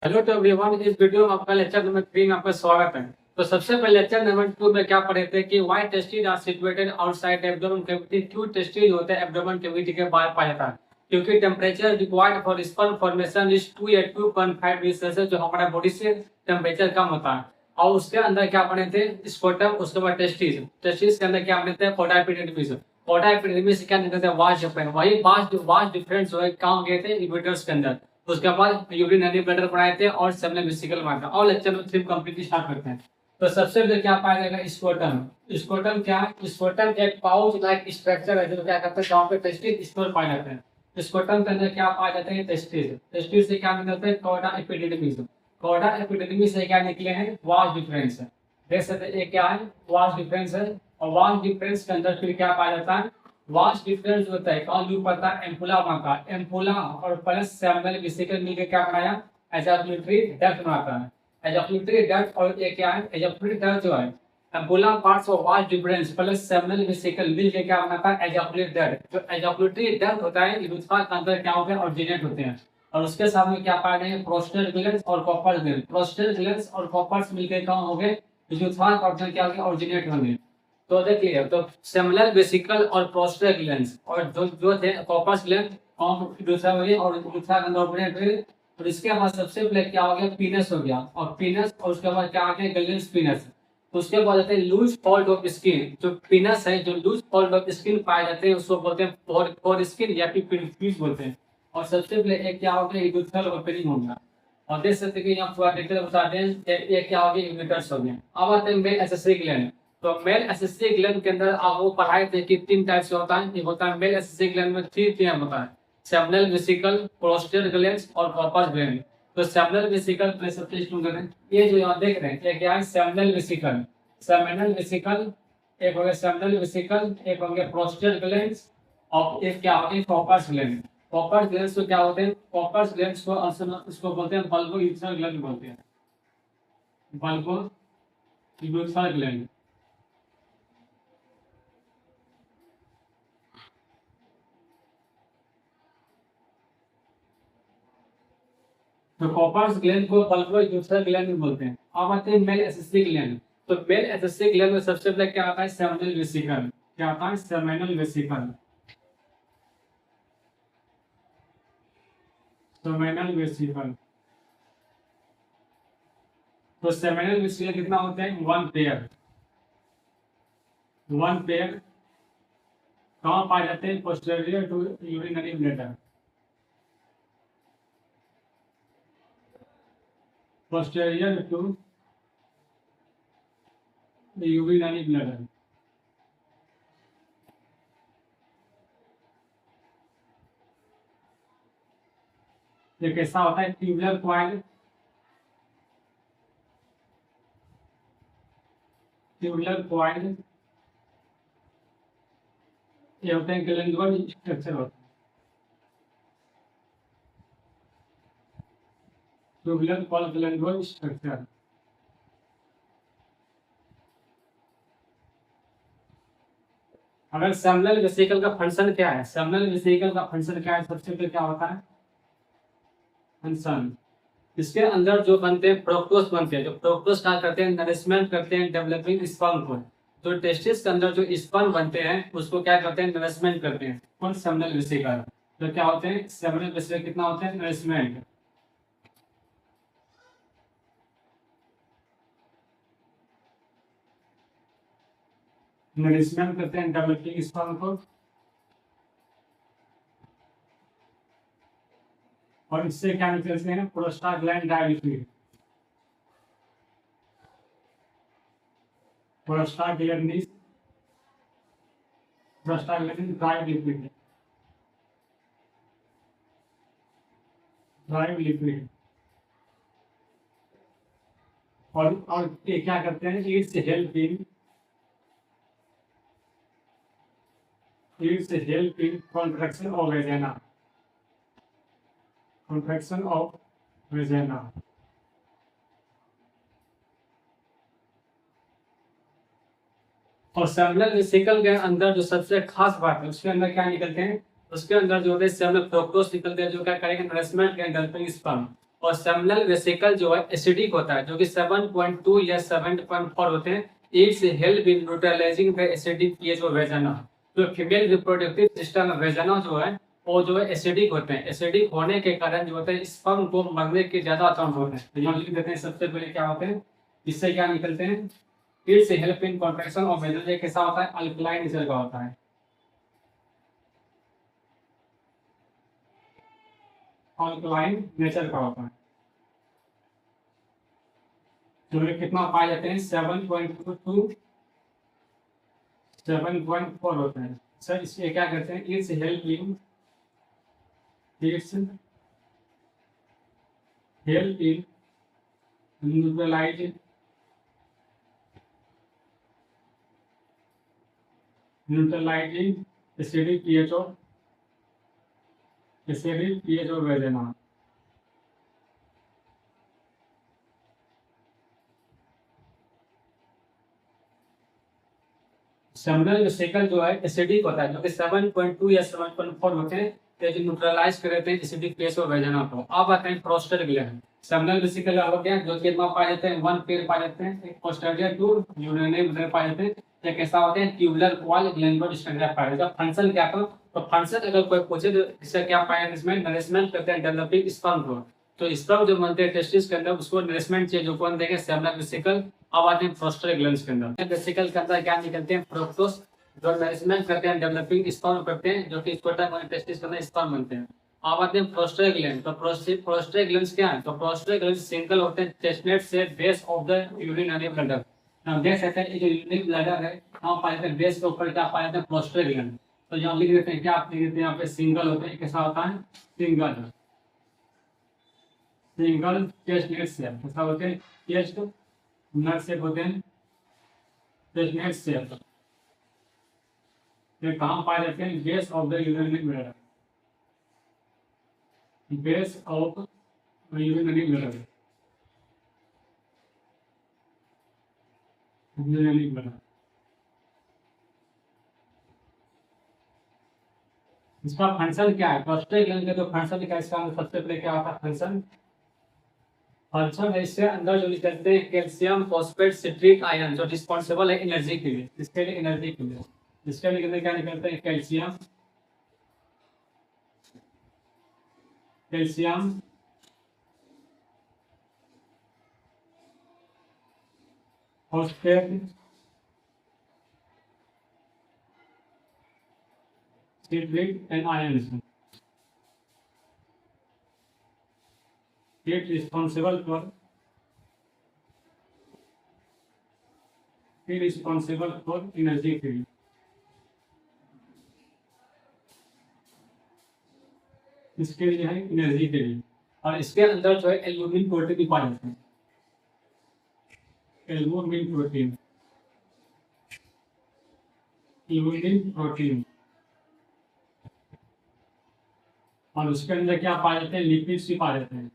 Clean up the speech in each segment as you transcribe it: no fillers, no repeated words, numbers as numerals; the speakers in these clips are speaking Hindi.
हेलो टू एवरीवन, इस वीडियो में आपका लेक्चर नंबर 3 में आपका स्वागत है। तो सबसे पहले लेक्चर नंबर 2 में क्या पढ़े थे कि why testis are situated outside abdomen cavity. क्यों टेस्टिस होते हैं एब्डोमेन कैविटी के बाहर पाया जाता है? क्योंकि temperature required for sperm formation is 2 या 2.5 डिग्री सेल्सियस, जो हमारा बॉडी से टेम्परेचर कम होता है। और उसके अंदर क्या पढ़े थे? स्कोटम, उसके बाद टेस्टिस। टेस्टिस के अंदर क्या पढ़े थे? पोडा एपिडिडमिस। पोडा एपिडिडमिस क्या निकलते हैं? Vast difference. वही वास्ट डिफरेंस जो है कहाँ गए थे? इक्वेटर्स के अंदर। उसके बाद यूरिनरी ब्लैडर बनाए थे और सेमिनल वेसिकल बनाया था। और लेक्चर में 3 कंप्लीटली स्टार्ट करते हैं। तो सबसे पहले क्या पाया जाएगा? स्कोटम। स्कोटम क्या है? स्कोटम एक पाउच लाइक स्ट्रक्चर है जो क्या करता है, जहाँ पे टेस्टिस स्टोर पाए जाते हैं। स्कोटम के अंदर क्या पाया जाता है? टेस्टिस। टेस्टिस से क्या निकलते हैं? Chorda epididymis. कॉर्डा एपिडिडमिस से क्या निकले हैं? वास्ट डिफरेंस है। देख सकते हैं ये क्या है? वास्ट डिफरेंस है। और वास्ट डिफरेंस के अंदर फिर क्या पाया जाता है? वास्ट डिफरेंस होता है कौन लूप पता है? एम्पुला बनता है। एम्पुला और प्लस सेमिनल वेसिकल मिलकर क्या बनाया? एजाकुलेटरी डक्ट बनाता है। एजाकुलेटरी डक्ट और ये क्या है? एजाकुलेटरी डक्ट जो है ampulla parts of vast difference plus seminal vesicle मिलकर क्या बनाता है? Ejaculate duct. जो एजाकुलेटरी डक्ट होता है यूरोथ्रा के अंदर क्या होते हैं? ऑरिजिनेट होते हैं। और उसके सामने क्या पाए गए? प्रोस्टेट ग्लैंड्स और कॉपर ग्लैंड। प्रोस्टेट ग्लैंड्स और कॉपर्स मिलकर कौन हो गए? यूरोथ्रा के अंदर क्या हो गए? ऑरिजिनेट होंगे। तो देखिए, तो सेमिनल वेसिकल और प्रोस्टेट ग्लैंड्स और जो जो थे कॉर्पस ग्लैंड कौन दूसरा हो गया और दूसरा अंदर हुए। और इसके बाद सबसे पहले क्या हो गया? पीनस हो गया। और पीनस और उसके बाद क्या आ गया? ग्लैंड्स पीनस। तो उसके बाद जाते हैं लूज फॉल्ट ऑफ स्किन। जो पीनस है, जो लूज फॉल्ट ऑफ स्किन पाए जाते हैं उसको बोलते हैं फॉर स्किन या फिर पीस बोलते हैं। और सबसे पहले एक क्या हो गया? यूरेथ्रल ओपनिंग हो गया। और देख सकते हैं कि यहाँ पूरा डिटेल बताते हैं। एक क्या हो गया? यूरेटर्स हो गया। अब आते हैं मेल एसेसरी ग्लैंड। तो मेल एसेसरी ग्लैंड के अंदर आप वो पढ़ाए थे कि 3 टाइप से होता है। एक होता है मेल एसेसरी ग्लैंड में 3 टाइप होता है: सेमिनल वेसिकल, प्रोस्टेट ग्लैंड्स और कॉर्पस ग्लैंड। तो सेमिनल वेसिकल पे सबसे शुरू करें। ये जो यहाँ देख रहे हैं ये क्या है? Seminal vesicle. सेमिनल वेसिकल एक हो गया सेमिनल वेसिकल, एक हो गया प्रोस्टेट ग्लैंड्स और एक क्या हो गया? Corpus gland. कॉपर्स ग्लैंड्स को क्या होते हैं? कॉपर्स ग्लैंड्स को उसको बोलते हैं बल्बो यूरेथ्रल ग्लैंड बोलते हैं। Bulbo urethral gland. तो कॉपर्स ग्लैंड को बल्बो यूरेथ्रल ग्लैंड बोलते हैं। अब आते हैं मेल एसेसरी ग्लैंड। तो मेल एसेसरी ग्लैंड में सबसे पहले क्या आता है? Seminal vesicle. क्या आता है? Seminal vesicle. Seminal vesicle. तो सेमिनल वेसिकल कितना होते हैं? 1 पेयर। 1 पेयर कहाँ पाए जाते हैं? Posterior to urinary bladder. Posterior to urinary bladder. ये कैसा होता है? Tubular coil. ट्यूबुलर कॉइल ये होते हैं ग्लैंडुलर स्ट्रक्चर होता है। Tubular coil glandular structure. अगर सेमिनल वेसिकल का फंक्शन क्या है? सेमिनल वेसिकल का फंक्शन क्या है? सबसे पहले क्या होता है? फंक्शन इसके अंदर जो बनते हैं फ्रुक्टोज बनते हैं। जो फ्रुक्टोज क्या करते हैं? नरिशमेंट करते हैं डेवलपिंग स्पर्म को। जो टेस्टिस के अंदर जो स्पर्म बनते हैं उसको क्या करते हैं? नरिशमेंट करते हैं। कौन? Seminal vesicle. तो क्या होते हैं? सेमिनल वेसिकल कितना होते हैं? नरिशमेंट। नरिशमेंट करते हैं डेवलपिंग स्पर्म को। और इससे क्या निकलते हैं? Prostagland dialysis. Prostaglandins prostaglandin dry liquid. Dry liquid. और ये क्या करते हैं? It's help in contraction of vagina. Contraction of vagina. और सेमिनल वेसिकल के अंदर जो सबसे खास बात है उसके अंदर क्या निकलते हैं? उसके अंदर जो होते हैं सेमिनल फ्रुक्टोज निकलते हैं जो क्या करेंगे? नरिशमेंट करेंगे डेवलपिंग स्पर्म। और सेमिनल वेसिकल जो है एसिडिक होता है, जो कि 7.2 या 7.4 होते हैं। It's help in neutralising the acidic pH of वेजाना। जो फीमेल रिप्रोडक्टिव सिस्टम वेजाना जो है वो जो है एसिडिक होते हैं। एसिडिक होने के कारण जो होता है स्पर्म को मरने के ज्यादा चांस होते हैं। तो यहाँ लिख देते हैं सबसे पहले क्या होते हैं, इससे क्या निकलते हैं, it's help in contraction of वेजाना। कैसा होता है, अल्कलाइन नेचर का होता है, अल्कलाइन नेचर का होता है। जो है कितना पाए जाते हैं, 7.2 to 7.4 होते हैं। सर इसमें क्या करते हैं, it's help in neutralising acidic pH of वेजाना। Seminal vesicle जो है एसिडिक होता है, जो कि 7.2 या 7.4 होते हैं, तो जो न्यूट्रलाइज कर देते हैं एसिडिक फेस और वेजाना को। अब आते हैं प्रोस्टेट ग्लैंड। सेमिनल वेसिकल हो गया, जो कि पाए जाते हैं, वन पेयर पाए जाते हैं, एक पोस्टीरियर टू यूरिनरी ब्लैडर पाए जाते हैं। या कैसा होते हैं, ट्यूबुलर कॉइल ग्लैंडुलर स्ट्रक्चर पाए जाते हैं। फंक्शन क्या था, तो फंक्शन अगर कोई पूछे तो इससे क्या पाया, इसमें नरिशमेंट करते हैं डेवलपिंग स्पर्म को। तो स्पर्म जो बनते हैं टेस्टिस के अंदर, उसको नरिशमेंट चाहिए, जो कौन देंगे, सेमिनल वेसिकल। अब आते हैं प्रोस्टेट ग्लैंड्स के अंदर। वेसिकल के अंदर क्या निकलते हैं, फ्रुक्टोज, जो नरिशमेंट करते हैं डेवलपिंग स्पर्म करते हैं, जो कि स्पर्म टेस्टिस के अंदर स्पर्म बनते हैं। अब आते हैं प्रोस्टेट ग्लैंड। तो प्रोस्टेट ग्लैंड्स क्या है, तो प्रोस्टेट ग्लैंड सिंगल होते हैं टेस्टनेट से base of the urinary bladder. हम देख सकते हैं जो यूरिनरी ब्लैडर है, हम पाए जाते हैं बेस के ऊपर क्या पाए जाते हैं, प्रोस्टेट ग्लैंड। तो यहाँ लिख देते हैं, क्या आप लिख देते हैं यहाँ पे, सिंगल होते हैं। कैसा होता है, सिंगल टेस्टनेट से कैसा होते हैं, टेस्ट नट से होते हैं, टेस्टनेट से ये कहाँ पाए जाते हैं, base of the urinary bladder, base of urinary bladder, urinary bladder. इसका फंक्शन क्या है, प्रोस्टेट ग्लैंड का जो फंक्शन क्या है, इसका सबसे पहले क्या होता है फंक्शन। फंक्शन है इसके अंदर जो निकलते हैं कैल्शियम फॉस्फेट सिट्रिक आयन, जो रिस्पॉन्सिबल है एनर्जी के लिए, इसके लिए एनर्जी के लिए। इसके निकलते क्या निकलते हैं, calcium phosphate citric and ion. It responsible for energy के लिए। इसके लिए है एनर्जी के लिए। और इसके अंदर जो है एल्बुमिन प्रोटीन भी पाए जाते हैं, एल्बुमिन प्रोटीन। और उसके अंदर क्या पाए जाते हैं, लिपिड्स भी पाए जाते हैं।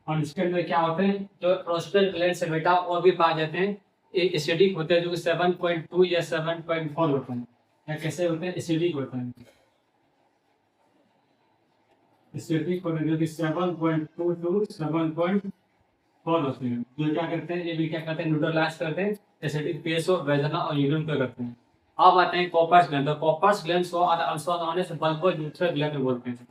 और इसके अंदर क्या होते हैं, जो प्रोस्टेट ग्लैंड से बेटा और भी पाए जाते हैं, एसिडिक होते हैं, जो 7.2 या 7.4 होते हैं। या कैसे होते हैं, एसिडिक होते हैं, एसिडिक होते हैं, जो कि 7.2 to 7.4 होते हैं। जो क्या करते हैं, ये भी क्या करते हैं, न्यूट्रलाइज करते हैं एसिडिक फेस और वेजाना और यूरिन को करते हैं। अब आते हैं कॉपर्स ग्लैंड। तो कॉपर्स ग्लैंड को also known as bulbourethral gland बोलते हैं।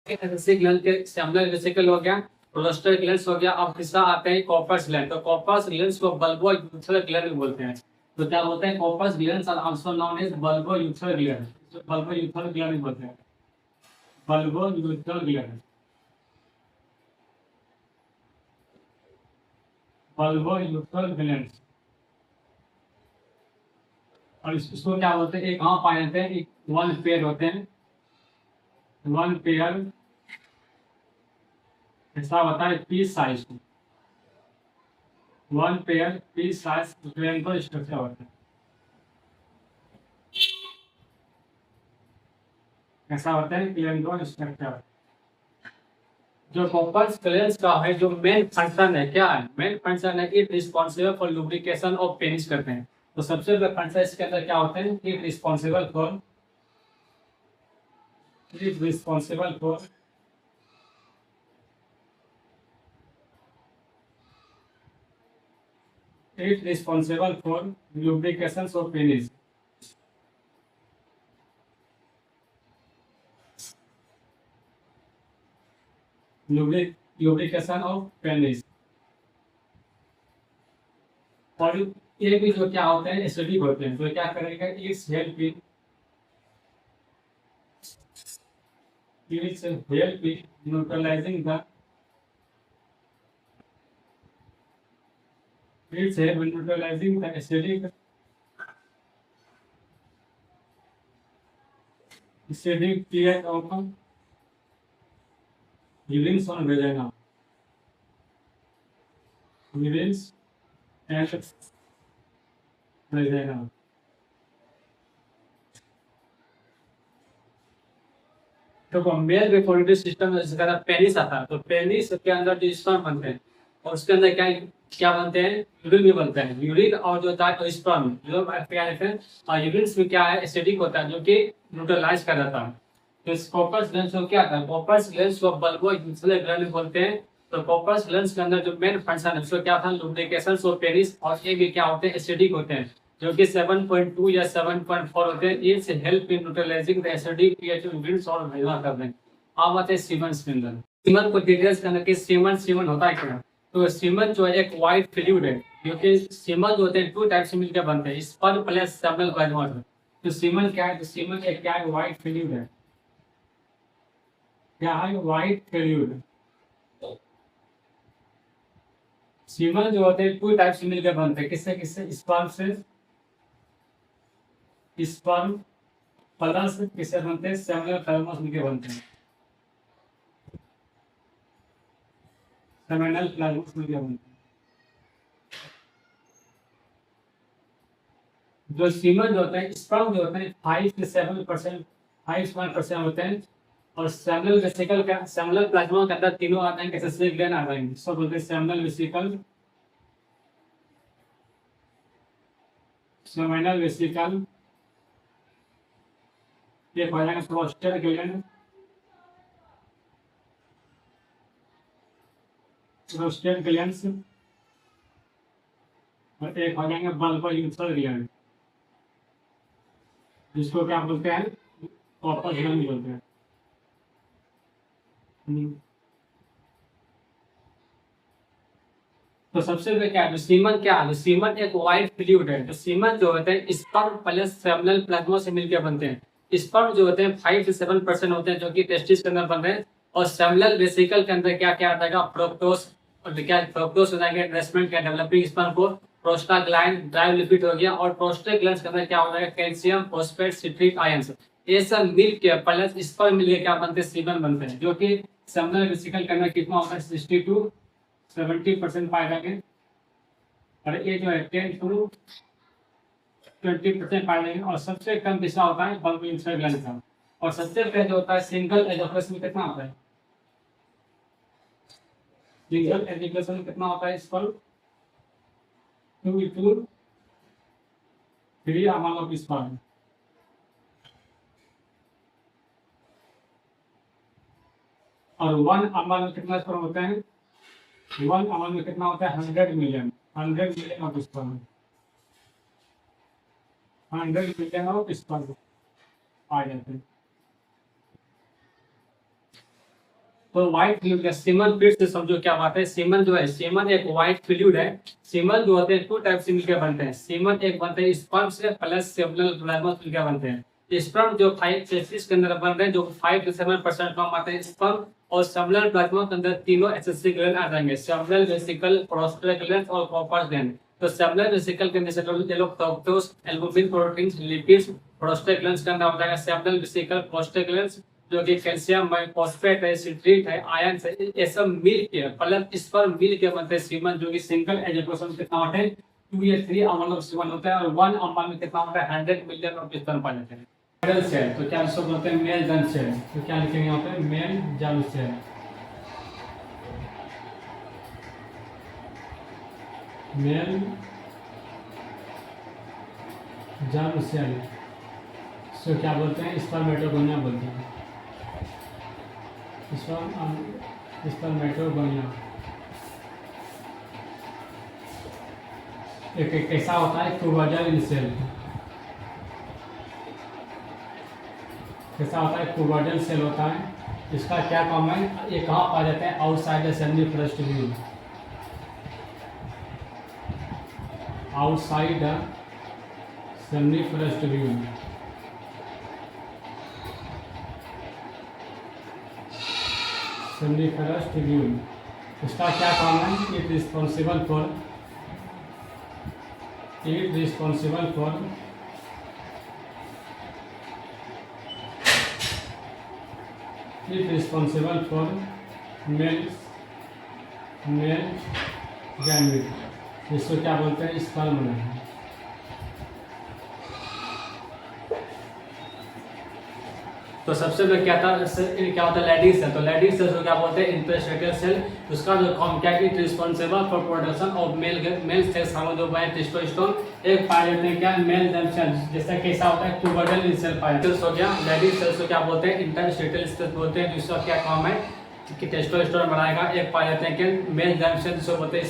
एसिडिक ग्लैंड के सेमिनल वेसिकल हो गया, प्रोस्टेट ग्लैंड्स हो गया। अब तीसरा आते हैं कॉपर्स ग्लैंड। तो कॉपर्स ग्लैंड्स को बल्बोयूथर ग्लैंड बोलते हैं। तो क्या बोलते हैं, Cowper's glands are also known as bulbourethral gland, bulbourethral gland बोलते हैं, बल्बोयूथर ग्लैंड, बल्बोयूथर ग्लैंड। और इसको क्या बोलते हैं, एक कहाँ पाए जाते हैं, एक वन पेयर होते हैं, वन पेयर ऐसा होता है peas size, one pair peas size gland structure होता है। ऐसा होता है ग्लैंड स्ट्रक्चर। जो कॉपर्स ग्लैंड्स का है जो मेन फंक्शन है, क्या है मेन फंक्शन है, it responsible for lubrication of penis करते हैं। तो सबसे पहले फंक्शन इसके अंदर क्या होते हैं, it responsible for it responsible for lubrication of penis. lubrication of penis. और ये भी जो क्या होते हैं एसिडिक होते हैं, तो क्या करेगा, it's help in neutralising the acidic pH of urines on vagina, urines and vagina। तो मेल रिप्रोडक्टिव सिस्टम में जिसका पेनिस आता है, तो पेनिस के अंदर जो स्पर्म बनते हैं और उसके अंदर क्या क्या बनते हैं, यूरिन भी बनते हैं। यूरिन और जो होता है स्पर्म जो क्या कहते हैं, और यूरिन में क्या है एसिडिक होता है जो कि न्यूट्रलाइज कर देता है। तो स्कोपस ग्लैंड को क्या होता है, कोपस ग्लैंड को बल्बो यूजुअल ग्लैंड बोलते हैं। तो कोपस ग्लैंड के अंदर जो मेन फंक्शन है उसको क्या था, लुब्रिकेशन ऑफ पेनिस, और ये भी क्या होते हैं एसिडिक होते हैं जो कि 7.2 या 7.4 होते हैं। It's help in neutralising the acidic pH of urine और वेजना कर दें। अब आते हैं सीमन के अंदर। सीमन को डिटेल्स के अंदर कि सीमन होता है क्या, तो सीमन जो है एक वाइट फ्लूइड है, जो कि सीमन जो होते हैं 2 टाइप से मिलकर बनते हैं, स्पर्म प्लस सेमिनल प्लाज्मा। तो सीमन क्या है, तो सीमन एक क्या है, वाइट फ्लूइड है। क्या है, वाइट फ्लूइड। सीमन जो होते हैं 2 टाइप से मिलकर बनते हैं, किससे किससे, स्पर्म से, स्पर्म प्लस किससे बनते हैं, सेमिनल प्लाज्मा मिलकर बनते हैं, सेमिनल प्लाज्मा मिलकर बनते हैं। जो सीमन जो होता है, स्पर्म जो होते हैं 5 से 7%, 5% होते हैं, और सेमिनल वेसिकल का, सेमिनल प्लाज्मा के अंदर तीनों आ जाएंगे, एसेसिक ग्लैंड आ जाएंगे, सब बोलते हैं सेमिनल वेसिकल, सेमिनल वेसिकल, ये हो जाएगा प्रोस्टेट ग्लैंड, प्रोस्टेट ग्लैंड, और एक हो जाएंगे बल्बो यूजुअल ग्लैंड, जिसको क्या बोलते हैं, कॉपर ग्लैंड बोलते हैं। तो सबसे पहले क्या है, सीमन क्या है, सीमन एक वाइट फ्लूइड है। तो सीमन जो होते हैं स्पर्म प्लस सेमिनल प्लाज्मा से मिलकर बनते हैं। स्पर्म जो होते हैं 5 से 7% होते हैं जो कि टेस्टिस के अंदर बनते हैं, और सेमिनल वेसिकल के अंदर क्या क्या आता है, फ्रुक्टोज, और क्या फ्रुक्टोज हो जाएंगे इन्वेस्टमेंट का डेवलपिंग स्पर्म को, प्रोस्टाग्लैंड ड्राई लिपिड हो गया, और प्रोस्टाग्लैंड के अंदर क्या हो जाएगा, कैल्शियम फॉस्फेट सिट्रिक आयंस, ये सब मिलकर प्लस स्पर्म मिलकर क्या बनते हैं, सीमन बनते हैं, जो कि सेमिनल वेसिकल के अंदर कितना होता है, 60 to 70% पाए जाएंगे, और ये जो है 10 to 20% पाए जाएंगे। और सबसे कम किसका होता है, बल्ब इंसर्ट ग्लैंड का। और सबसे पहले जो होता है सिंगल एजिकुलेशन में कितना होता है, सिंगल एजिकुलेशन में कितना होता है, इस पर 2 to 3 अमाउंट ऑफ स्पर्म, और 1 अमाउंट में कितना स्पर्म होता है, 1 अमाउंट में कितना होता है, 100 million of sperm, 100 million of sperm आ जाते हैं। तो व्हाइट फ्लूइड, सीमन फिर से समझो क्या बात है। सीमन जो है, सीमन एक व्हाइट फ्लूइड है। सीमन जो होते हैं 2 टाइप से मिलकर बनते हैं। सीमन एक बनते हैं स्पर्म से प्लस सेमिनल प्लाज्मा मिलकर बनते हैं। स्पर्म जो 5 टेस्टिस के अंदर बनते हैं, जो 5 से 7% कम आते हैं स्पर्म, और सेमिनल प्लाज्मा के अंदर तीनों एसेसिक ग्लैंड आ जाएंगे, सेमिनल वेसिकल, प्रोस्टेट ग्लैंड और कॉपर्स ग्लैंड। तो सेमिनल वेसिकल के अंदर ये लोग fructose, albumin, proteins, lipids, prostate gland के अंदर हो जाएगा सेमिनल वेसिकल, प्रोस्टेट ग्लैंड, जो कि कैल्शियम है, फॉस्फेट है, सिट्रेट है, आयन है, ये सब मिल के प्लस स्पर्म मिल के बनते हैं सीमन, जो कि सिंगल एजिकुलेशन कितना होता है, 2 या 3 अमाउंट ऑफ सीमन होता है, और 1 अमाउंट में कितना होता है, 100 मिलियन ऑफ स्पर्म पाए जाते हैं। मेल सेल, तो क्या इसको बोलते हैं, मेल जर्म सेल। तो क्या लिखेंगे यहाँ पे, male germ cell, male germ cell, इसको क्या बोलते हैं, स्पर्मेटोगोनिया बोलते हैं, स्पर्मेटोगोनिया। एक कैसा होता है क्यूबोइडल इन सेल, कैसा होता है क्यूबोइडल सेल होता है। इसका क्या काम है, ये कहाँ पाया जाता है, outside assembly first view, outside assembly first view. Assembly first view इसका क्या काम है, it responsible for male gamete, जिसको क्या बोलते हैं, स्पर्म नहीं। तो सबसे पहले क्या होता है लेडीज सेल, तो लेडीज सेल को क्या बोलते हैं, इंटरस्टेटियल सेल। उसका जो काम क्या है, responsible for production of male cells hormone testosterone. एक पाए जाते हैं क्या, मेल सेल, जैसा कैसा होता है क्यूबोइडल सेल पाए हो गया। लेडीज सेल्स को क्या बोलते हैं, इंटरस्टेटियल सेल बोलते हैं, जिसका क्या काम है कि टेस्टोस्टेरोन बढ़ाएगा। एक पाए जाते हैं कि मेल सेल, जिसको बोलते हैं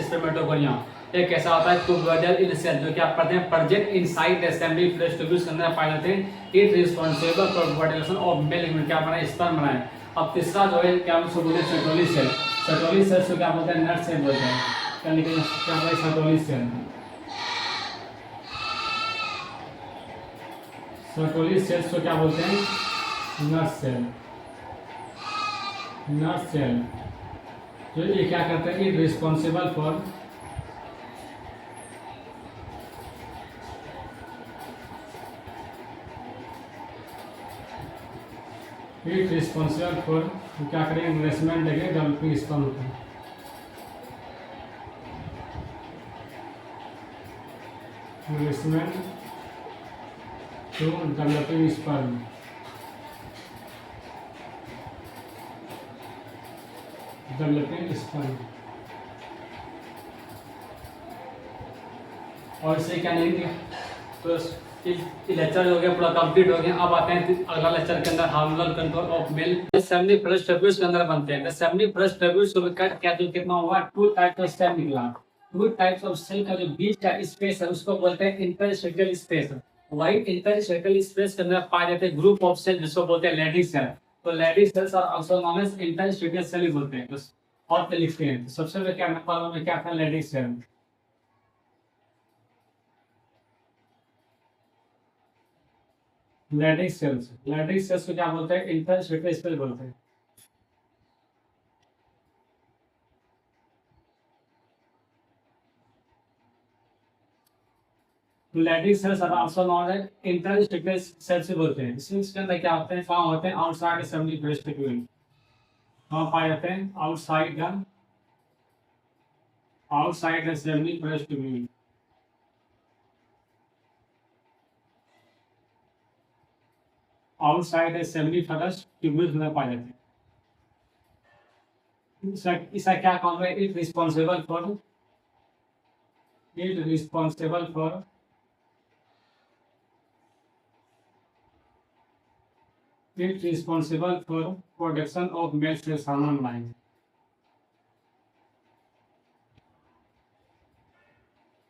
स्पर्मेटोगोनिया। एक कैसा होता है क्यूबोइडल सेल, जो क्या पढ़ते हैं present inside assembly first tubules के अंदर पाए जाते हैं। It responsible for production of mail क्या बनाए, स्पर्म बनाए। अब तीसरा जो है क्या बोलते हैं, सर्टोली सेल। सर्टोली सेल को क्या बोलते हैं, नर सेल बोलते हैं। क्या लिखेंगे, क्या बोलते हैं, सर्टोली सेल। सर्टोली सेल्स को क्या बोलते हैं, नर सेल। नर सेल तो ये क्या करते हैं, इट रिस्पॉन्सिबल फॉर क्या करेंगे, इन्वेस्टमेंट देंगे डेवलपिंग स्पर्म को। Investment to developing sperm. और इसे क्या नहीं दिया, तो लेक्चर हो गया पूरा कंप्लीट हो गया। अब आते हैं अगला लेक्चर के अंदर, hormonal control of male. Assembly first tubules के अंदर बनते हैं। असेंबली फर्स्ट ट्यूब्यूल्स को कट क्या तो कितना हुआ, 2 टाइप का स्टेम निकला। 2 टाइप्स ऑफ सेल का जो बीच का स्पेस है उसको बोलते हैं इंटरस्टेटियल स्पेस। वही इंटरस्टेटियल स्पेस के अंदर पाए जाते हैं ग्रुप ऑफ सेल, जिसको बोलते हैं लेडीज सेल। तो Leydig cells are also known as interstitial cell ही बोलते हैं। और लिखते हैं, तो सबसे पहले क्या नंबर में क्या था, लेडीज सेल। लेडीज सेल्स को क्या बोलते हैं, इंटरस्टेटियल स्पेस बोलते हैं। Leydig cells are also known as interstitial cells बोलते हैं। इसके अंदर क्या होते हैं, कहाँ होते हैं, आउटसाइड असेंबली फर्स्ट ट्यूब्यूल। कहाँ पाए जाते हैं, outside assembly first tubule. Outside assembly first tubules में पाए जाते हैं। इसका क्या काम है, it responsible for production of male cells hormone line.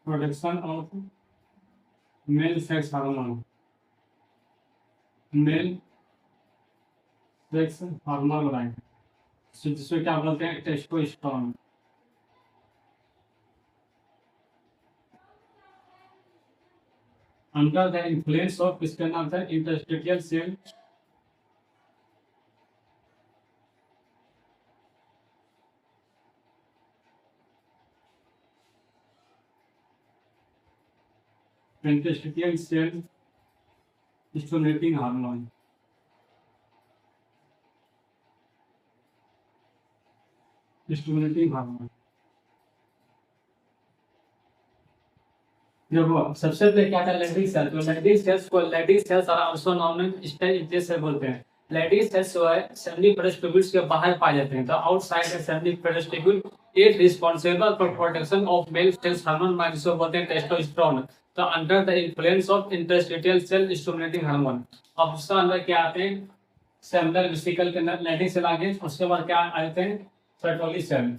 Production of male sex hormone, line, जिसको क्या बोलते हैं, testosterone. Under the influence of किसके नाम था, interstitial cell. Interstitial cell stimulating hormone. देखो सबसे पहले क्या था, लेडीज सेल। तो Leydig cells are also known as steric cell बोलते हैं। लेडीज सेल्स जो है असेंबली फर्स्ट ट्यूब्यूल्स के बाहर पाए जाते हैं। तो outside assembly first tubule it responsible for production of male cells hormone, जिसको बोलते हैं टेस्टोस्टेरोन। तो under the influence of interstitial cell stimulating hormone. अब उसके अंदर क्या आते हैं, सेमिनल वेसिकल के अंदर लेडीज सेल आ गए। उसके बाद क्या आते हैं, सर्टोली सेल।